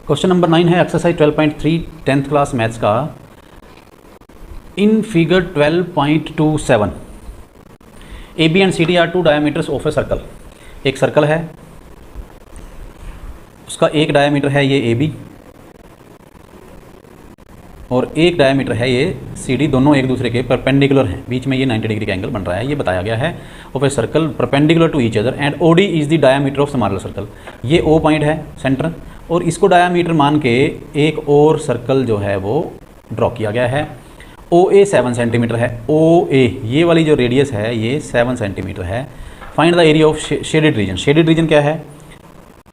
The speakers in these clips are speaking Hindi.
क्वेश्चन नंबर 9 है एक्सरसाइज 12.3 10th क्लास मैथ्स का। In figure 12.27 A B and C D are two diameters of a circle. एक सर्कल है, उसका एक डायमीटर है ये ए बी और एक डायमीटर है ये सी डी, दोनों एक दूसरे के परपेंडिकुलर हैं, बीच में ये 90 डिग्री का एंगल बन रहा है। ये बताया गया है of a circle perpendicular to each other and O D is the diameter of smaller circle. ये ओ पॉइंट है सेंटर और इसको डायमीटर मान के एक और सर्कल जो है वो ड्रॉ किया गया है। ओ ए 7 सेंटीमीटर है। ओ ए ये वाली जो रेडियस है ये 7 सेंटीमीटर है। Find the area of shaded reason. Shaded region क्या है?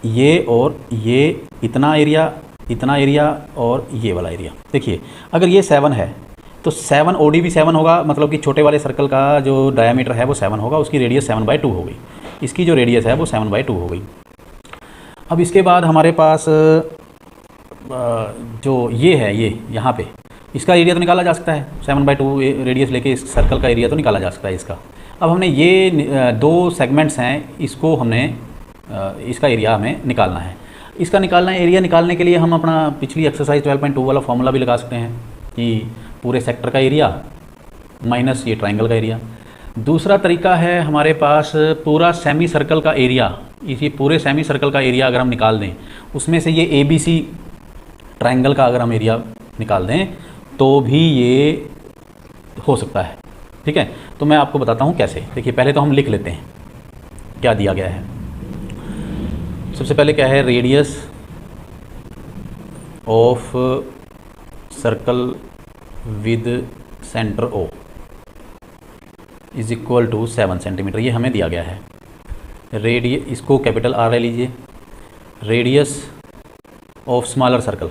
ये और ये, इतना एरिया और ये वाला एरिया। देखिए अगर ये 7 है तो 7 ओ डी भी 7 होगा, मतलब कि छोटे वाले सर्कल का जो डायमीटर है वो 7 होगा, उसकी रेडियस 7/2 हो गई। इसकी जो रेडियस है वो 7/2 हो गई। अब इसके बाद हमारे पास जो ये है, ये यहाँ पे इसका एरिया तो निकाला जा सकता है। 7/2 रेडियस लेके इस सर्कल का एरिया तो निकाला जा सकता है इसका। अब हमने ये दो सेगमेंट्स हैं, इसको हमने इसका एरिया हमें निकालना है। इसका निकालना है, एरिया निकालने के लिए हम अपना पिछली एक्सरसाइज 12.2 वाला फॉर्मूला भी लगा सकते हैं कि पूरे सेक्टर का एरिया माइनस ये ट्राइंगल का एरिया। दूसरा तरीका है हमारे पास पूरा सेमी सर्कल का एरिया। इसी पूरे सेमी सर्कल का एरिया अगर हम निकाल दें, उसमें से ये ए बी सी ट्राइंगल का अगर हम एरिया निकाल दें तो भी ये हो सकता है। ठीक है, तो मैं आपको बताता हूँ कैसे। देखिए पहले तो हम लिख लेते हैं क्या दिया गया है। सबसे पहले क्या है, radius of circle with centre O is equal to 7 centimetre. ये हमें दिया गया है। इसको कैपिटल आर ले लीजिए। रेडियस ऑफ स्मॉलर सर्कल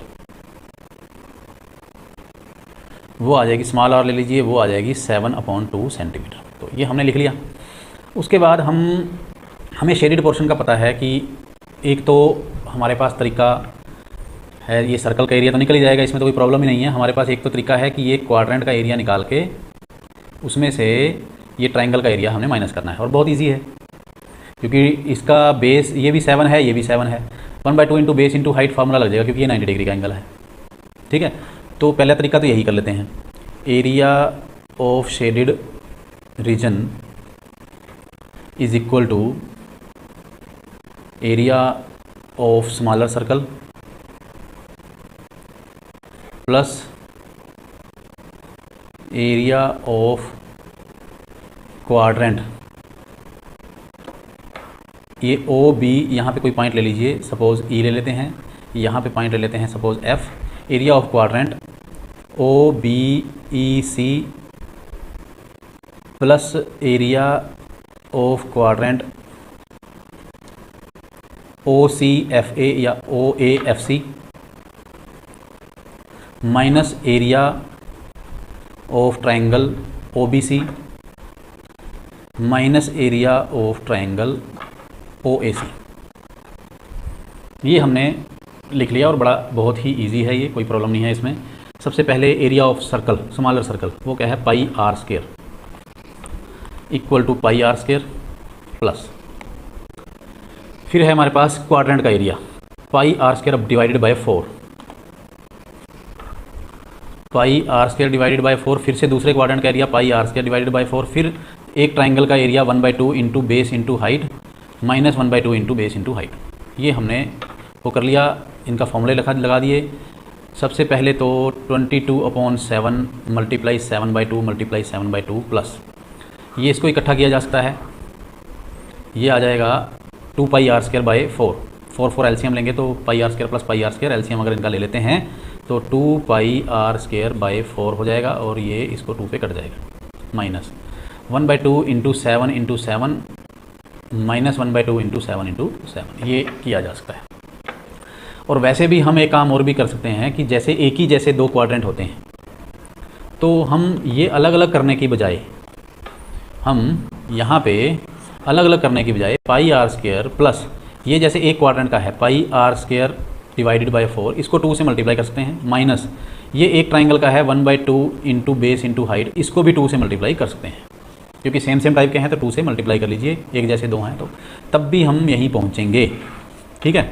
वो आ जाएगी, स्मॉल आर ले लीजिए, वो आ जाएगी 7/2 सेंटीमीटर। तो ये हमने लिख लिया। उसके बाद हमें शेडेड पोर्शन का पता है कि एक तो हमारे पास तरीका है, ये सर्कल का एरिया तो निकल ही जाएगा, इसमें तो कोई प्रॉब्लम ही नहीं है। हमारे पास एक तो तरीका है कि ये क्वाड्रेंट का एरिया निकाल के उसमें से ये ट्राइंगल का एरिया हमने माइनस करना है, और बहुत ईजी है क्योंकि इसका बेस ये भी 7 है, ये भी 7 है। 1/2 into base into height formula लग जाएगा क्योंकि ये 90 डिग्री का एंगल है। ठीक है, तो पहला तरीका तो यही कर लेते हैं। Area of shaded region is equal to area of smaller circle plus area of quadrant. ये ओ बी, यहाँ पे कोई पॉइंट ले लीजिए, सपोज ई ले लेते हैं, यहाँ पे पॉइंट ले लेते हैं suppose F. Area of quadrant O B E C plus area of quadrant O C F A या O A F C minus area of triangle O B C minus area of triangle O A C. ये हमने लिख लिया और बहुत ही इजी है, ये कोई प्रॉब्लम नहीं है इसमें। सबसे पहले area of circle smaller circle वो क्या है, pi are square equal to pi are square plus, फिर है हमारे पास क्वाड्रेंट का एरिया पाई आर स्क्वायर अब divided by 4, pi are square divided by 4। फिर से दूसरे क्वाड्रेंट का area pi are square divided by 4। फिर एक ट्राइंगल का area 1/2 into base into height minus 1/2 into base into height. ये हमने वो कर लिया, इनका फॉर्मूले लगा दिए। सबसे पहले तो 22/7 मल्टीप्लाई 7/2 मल्टीप्लाई 7/2 प्लस, ये इसको इकट्ठा किया जा सकता है, ये आ जाएगा 2 pi are square by 4 LCM लेंगे तो pi are square plus pi are square, LCM अगर इनका ले लेते हैं तो 2 पाई आर स्क्वायर बाय 4 हो जाएगा और ये इसको 2 पे कट जाएगा। Minus 1/2 into 7 into 7 minus 1/2 into 7 into 7, ये किया जा सकता है। और वैसे भी हम एक काम और भी कर सकते हैं कि जैसे एक ही जैसे दो क्वाड्रेंट होते हैं तो हम ये अलग अलग करने की बजाय, हम यहाँ पे अलग अलग करने की बजाय पाई आर स्क्वायर प्लस ये जैसे एक क्वाड्रेंट का है pi are square divided by 4, इसको 2 से मल्टीप्लाई कर सकते हैं। माइनस ये एक ट्राइंगल का है 1/2 इंटू बेस इंटू हाइट, इसको भी 2 से मल्टीप्लाई कर सकते हैं क्योंकि सेम टाइप के हैं तो 2 से मल्टीप्लाई कर लीजिए, एक जैसे दो हैं तो तब भी हम यहीं पहुँचेंगे। ठीक है,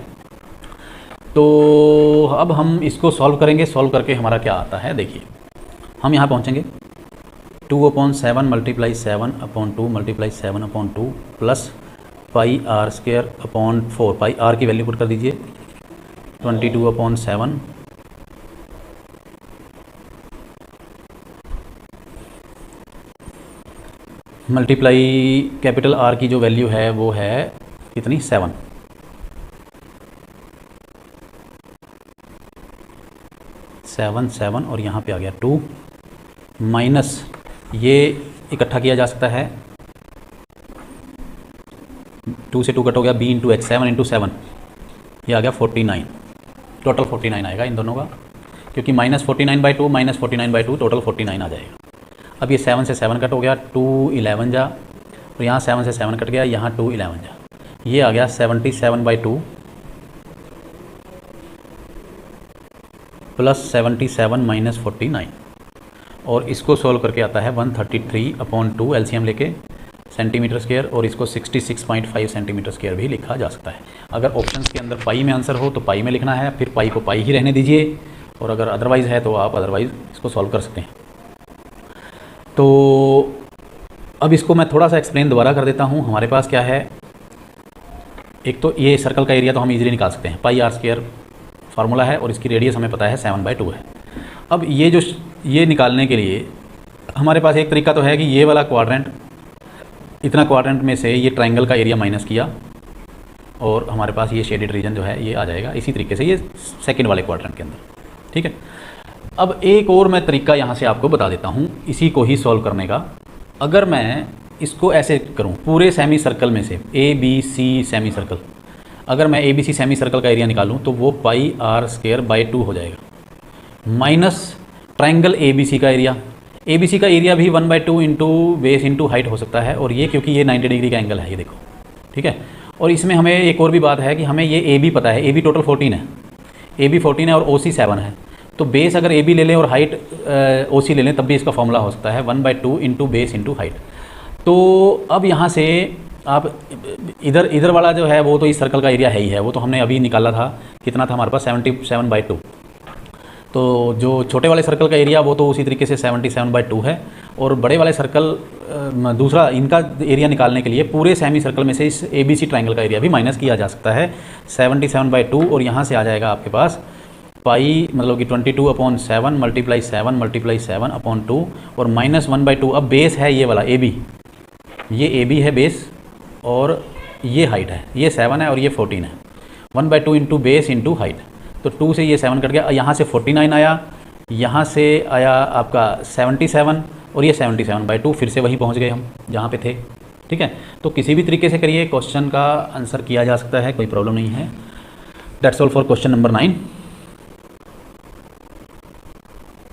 तो अब हम इसको सॉल्व करेंगे। सॉल्व करके हमारा क्या आता है देखिए, हम यहाँ पहुँचेंगे 2/7 multiply 7/2 multiply 7/2 plus pi are square upon 4, pi r की वैल्यू पुट कर दीजिए 22/7 मल्टीप्लाई कैपिटल आर की जो वैल्यू है वो है कितनी 7, और यहाँ पे आ गया 2 माइनस ये इकट्ठा किया जा सकता है, 2 से 2 कट हो गया, b इंटू एच 7 इंटू 7 ये आ गया 49, टोटल 49 आएगा इन दोनों का, क्योंकि -49/2 -49/2 टोटल 49 आ जाएगा। अब ये 7 से 7 कट हो गया, 2 11 जा, और यहाँ 7 से 7 कट गया, यहाँ 2 11 जा, ये आ गया 77/2 प्लस 77 माइनस 49, और इसको सोल्व करके आता है 133/2 एलसीएम लेके सेंटीमीटर स्क्वायर, और इसको 66.5 सेंटीमीटर स्क्वायर भी लिखा जा सकता है। अगर ऑप्शंस के अंदर पाई में आंसर हो तो पाई में लिखना है, फिर पाई को पाई ही रहने दीजिए, और अगर अदरवाइज़ है तो आप अदरवाइज़ इसको सॉल्व कर सकते हैं। तो अब इसको मैं थोड़ा सा एक्सप्लेन दोबारा कर देता हूँ। हमारे पास क्या है, एक तो ये सर्कल का एरिया तो हम इजीली निकाल सकते हैं, पाई आर स्क्वायर फार्मूला है, और इसकी रेडियस हमें पता है 7/2 है। अब ये निकालने के लिए हमारे पास एक तरीका तो है कि ये वाला क्वाड्रेंट, इतना क्वाड्रेंट में से ये ट्रायंगल का एरिया माइनस किया, और हमारे पास ये शेडेड रीजन जो है ये आ जाएगा। इसी तरीके से ये सेकंड वाले क्वाड्रेंट के अंदर, ठीक है। अब एक और मैं तरीका यहाँ से आपको बता देता हूँ इसी को ही सॉल्व करने का। अगर मैं इसको ऐसे करूँ, पूरे सेमी सर्कल में से ABC सेमी सर्कल, अगर मैं ABC सेमी सर्कल का एरिया निकालूँ तो वो पाई आर स्क्वायर बाई 2 हो जाएगा, माइनस ट्रायंगल ABC का एरिया। ABC का एरिया भी 1/2 इंटू बेस इंटू हाइट हो सकता है, और ये क्योंकि ये 90 डिग्री का एंगल है, ये देखो, ठीक है। और इसमें हमें एक और भी बात है कि हमें ये AB पता है, AB टोटल 14 है, AB 14 है और OC 7 है, तो बेस अगर AB ले लें और हाइट OC ले लें तब भी इसका फॉर्मूला हो सकता है 1/2 इंटू बेस इंटू हाइट। तो अब यहाँ से आप इधर वाला जो है वो तो इस सर्कल का एरिया है ही है, वो तो हमने अभी निकाला था, कितना था हमारे पास 77/2। तो जो छोटे वाले सर्कल का एरिया वो तो उसी तरीके से 77/2 है, और बड़े वाले सर्कल दूसरा इनका एरिया निकालने के लिए पूरे सेमी सर्कल में से इस ABC ट्रायंगल का एरिया भी माइनस किया जा सकता है 77/2, और यहाँ से आ जाएगा आपके पास पाई मतलब कि 22/7 मल्टीप्लाई 7/2 और -1/2। अब बेस है ये वाला AB, ये AB है बेस, और ये हाइट है, ये 7 है और ये 14 है, 1/2 इंटू बेस इंटू हाइट, तो 2 से ये 7 कट गया, यहाँ से 49 आया, यहाँ से आया आपका 77, और ये 77/2, फिर से वहीं पहुँच गए हम जहाँ पे थे, ठीक है। तो किसी भी तरीके से करिए, क्वेश्चन का आंसर किया जा सकता है, कोई प्रॉब्लम नहीं है। That's all for question number 9।